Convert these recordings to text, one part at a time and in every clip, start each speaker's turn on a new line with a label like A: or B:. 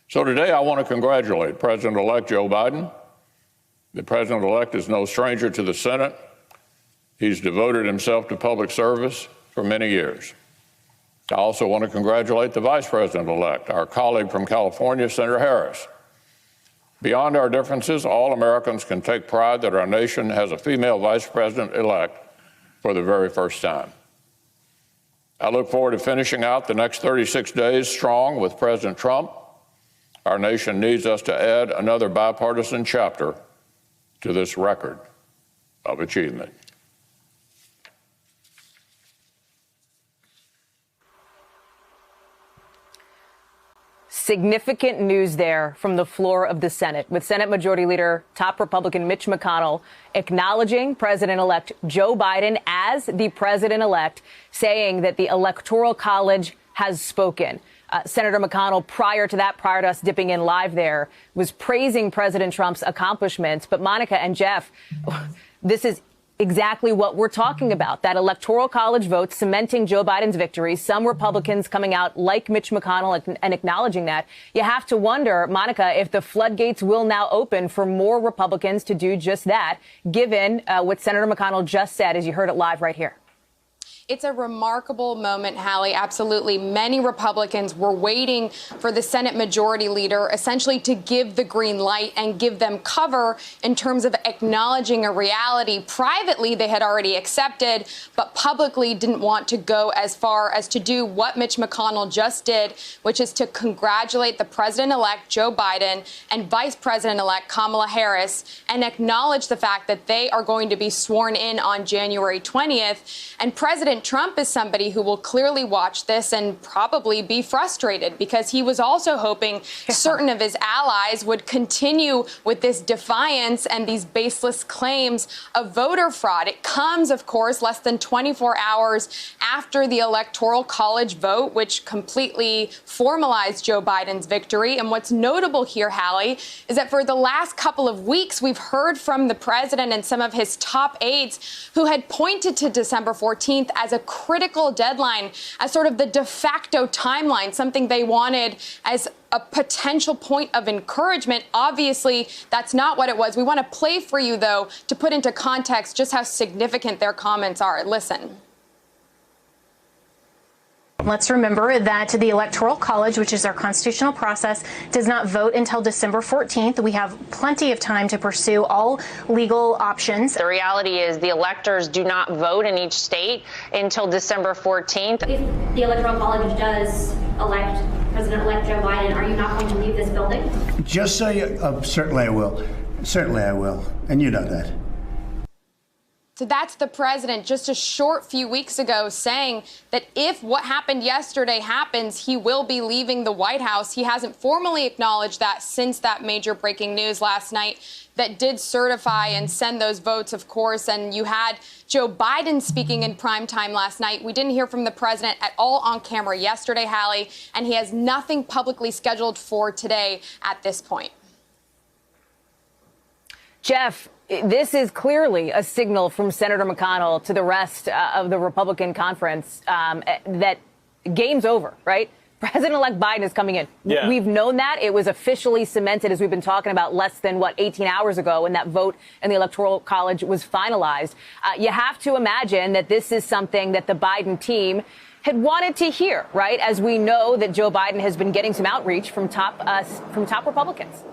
A: So today I want to congratulate President-elect Joe Biden. The President-elect is no stranger to the Senate. He's devoted himself to public service for many years. I also want to congratulate the Vice President-elect, our colleague from California, Senator Harris. Beyond our differences, all Americans can take pride that our nation has a female Vice President-elect for the very first time. I look forward to finishing out the next 36 days strong with President Trump. Our nation needs us to add another bipartisan chapter to this record of achievement.
B: Significant news there from the floor of the Senate, with Senate Majority Leader, top Republican Mitch McConnell, acknowledging President-elect Joe Biden as the president-elect, saying that the Electoral College has spoken. Senator McConnell, prior to us dipping in live there, was praising President Trump's accomplishments. But Monica and Jeff, this is exactly what we're talking about, that Electoral College vote cementing Joe Biden's victory. Some Republicans coming out like Mitch McConnell and acknowledging that. You have to wonder, Monica, if the floodgates will now open for more Republicans to do just that, given what Senator McConnell just said, as you heard it live right here.
C: It's a remarkable moment, Hallie. Absolutely. Many Republicans were waiting for the Senate Majority Leader essentially to give the green light and give them cover in terms of acknowledging a reality. Privately, they had already accepted, but publicly didn't want to go as far as to do what Mitch McConnell just did, which is to congratulate the President-elect Joe Biden and Vice President-elect Kamala Harris and acknowledge the fact that they are going to be sworn in on January 20th. And President Trump is somebody who will clearly watch this and probably be frustrated, because he was also hoping certain of his allies would continue with this defiance and these baseless claims of voter fraud. It comes, of course, less than 24 hours after the Electoral College vote, which completely formalized Joe Biden's victory. And what's notable here, Hallie, is that for the last couple of weeks, we've heard from the president and some of his top aides who had pointed to December 14th as a critical deadline, as sort of the de facto timeline, something they wanted as a potential point of encouragement. Obviously, that's not what it was. We want to play for you, though, to put into context just how significant their comments are. Listen.
D: Let's remember that the Electoral College, which is our constitutional process, does not vote until December 14th. We have plenty of time to pursue all legal options.
E: The reality is the electors do not vote in each state until December 14th.
F: If the Electoral College does elect President-elect Joe Biden, are you not going to leave this building?
G: Just so you, certainly I will. Certainly I will. And you know that.
C: So that's the president just a short few weeks ago saying that if what happened yesterday happens, he will be leaving the White House. He hasn't formally acknowledged that since that major breaking news last night that did certify and send those votes, of course. And you had Joe Biden speaking in prime time last night. We didn't hear from the president at all on camera yesterday, Hallie, and he has nothing publicly scheduled for today at this point.
B: Jeff, this is clearly a signal from Senator McConnell to the rest of the Republican conference that game's over, right? President-elect Biden is coming in. Yeah. We've known that. It was officially cemented, as we've been talking about, less than, 18 hours ago when that vote in the Electoral College was finalized. You have to imagine that this is something that the Biden team had wanted to hear, right? As we know that Joe Biden has been getting some outreach from top Republicans.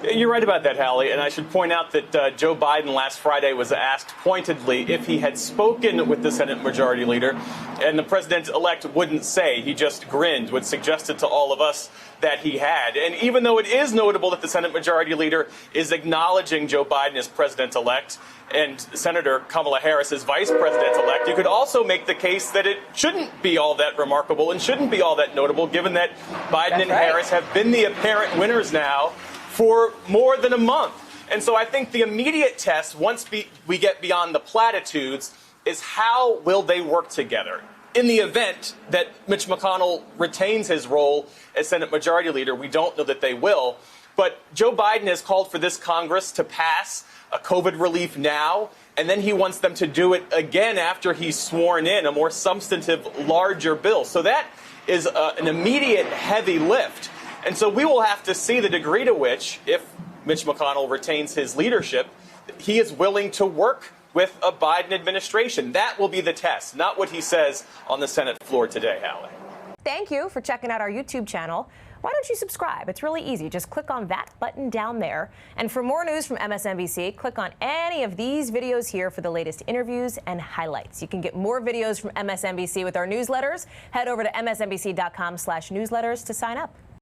H: You're right about that, Hallie, and I should point out that Joe Biden last Friday was asked pointedly if he had spoken with the Senate Majority Leader, and the president-elect wouldn't say. He just grinned, which suggested to all of us that he had. And even though it is notable that the Senate Majority Leader is acknowledging Joe Biden as president-elect and Senator Kamala Harris as vice president-elect, you could also make the case that it shouldn't be all that remarkable and shouldn't be all that notable, given that Biden and Harris have been the apparent winners now for more than a month. And so I think the immediate test, once we get beyond the platitudes, is how will they work together? In the event that Mitch McConnell retains his role as Senate Majority Leader, we don't know that they will. But Joe Biden has called for this Congress to pass a COVID relief now, and then he wants them to do it again after he's sworn in, a more substantive, larger bill. So that is an immediate heavy lift. And so we will have to see the degree to which, if Mitch McConnell retains his leadership, he is willing to work with a Biden administration. That will be the test, not what he says on the Senate floor today, Hallie.
B: Thank you for checking out our YouTube channel. Why don't you subscribe? It's really easy. Just click on that button down there. And for more news from MSNBC, click on any of these videos here for the latest interviews and highlights. You can get more videos from MSNBC with our newsletters. Head over to msnbc.com/newsletters to sign up.